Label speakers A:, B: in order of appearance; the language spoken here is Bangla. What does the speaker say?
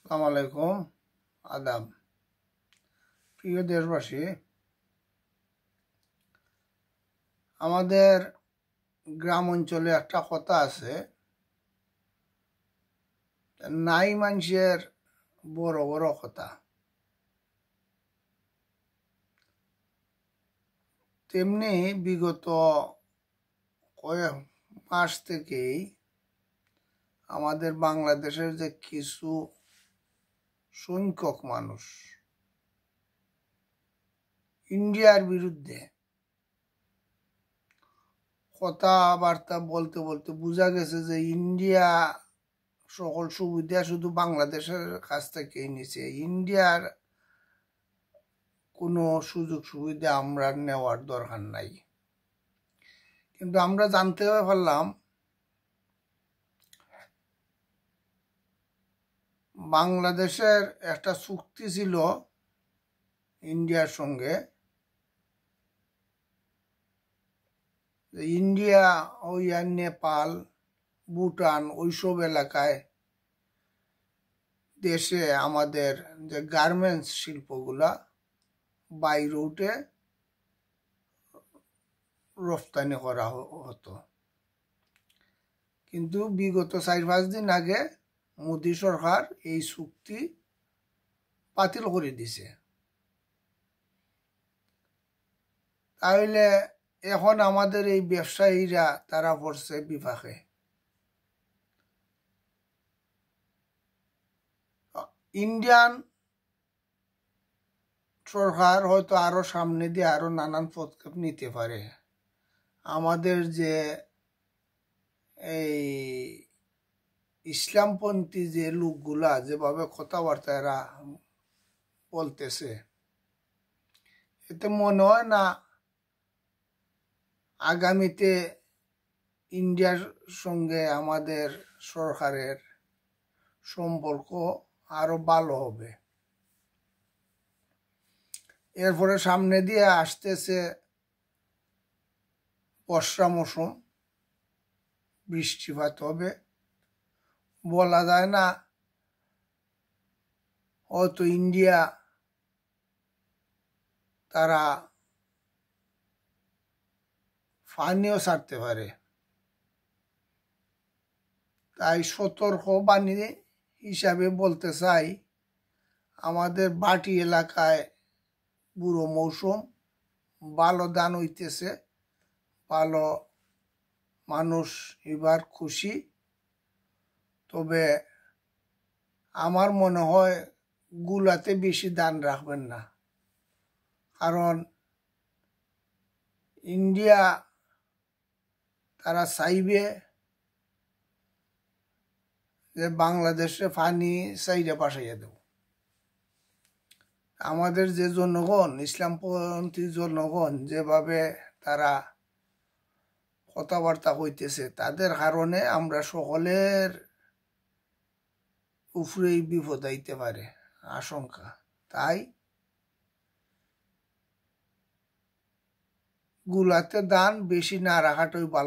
A: আসসালামু আলাইকুম, আদাব। প্রিয় দেশবাসী, আমাদের গ্রাম অঞ্চলে একটা কথা আছে, নাই মানুষের বড় বড় কথা। তেমনি বিগত কয়েক মাস থেকেই আমাদের বাংলাদেশের যে কিছু সংখ্যক মানুষ ইন্ডিয়ার বিরুদ্ধে কথাবার্তা বলতে বলতে বোঝা গেছে যে ইন্ডিয়া সকল সুবিধা শুধু বাংলাদেশের কাছ থেকেই নিছে। ইন্ডিয়ার কোনো সুযোগ সুবিধা আমরা নেওয়ার দরকার নাই। কিন্তু আমরা জানতে পারলাম বাংলাদেশের একটা চুক্তি ছিল ইন্ডিয়ার সঙ্গে, ইন্ডিয়া ওই নেপাল, ভুটান ওইসব এলাকায় দেশে আমাদের যে গার্মেন্টস শিল্পগুলা বাই রুটে রপ্তানি করা হতো। কিন্তু বিগত 4-5 দিন আগে মোদী সরকার এই চুক্তি বাতিল করে দিছে। তাহলে এখন আমাদের এই ব্যবসায়ীরা তারা পড়ছে বিপাকে। ইন্ডিয়ান সরকার হয়তো আরো সামনে দিয়ে আরো নানান পদক্ষেপ নিতে পারে। আমাদের যে এই ইসলামপন্থী যে লোকগুলা যেভাবে কথাবার্তা এরা বলতেছে, এতে মনে হয় না আগামীতে ইন্ডিয়ার সঙ্গে আমাদের সরকারের সম্পর্ক আরো ভালো হবে। এরপরে সামনে দিয়ে আসতেছে বর্ষা মৌসুম, বৃষ্টিপাত হবে, বলা যায় না, হয়তো ইন্ডিয়া তারা পানিও ছাড়তে পারে। তাই সতর্কবাণী হিসাবে বলতে চাই, আমাদের বাটি এলাকায় বুড়ো মৌসুম, ভালো ধান হইতেছে, ভালো মানুষ এবার খুশি। তবে আমার মনে হয় গুলাতে বেশি ধান রাখবেন না, কারণ ইন্ডিয়া তারা চাইবে যে বাংলাদেশে পানি চাইরে পাঠাইয়া দেব। আমাদের যে জনগণ, ইসলামপন্থী জনগণ যেভাবে তারা কথাবার্তা হইতেছে, তাদের কারণে আমরা সকলের উপরেই বিপদ আইতে পারে আশঙ্কা। তাই গুলাতে ধান বেশি না রাখাটাই ভালো।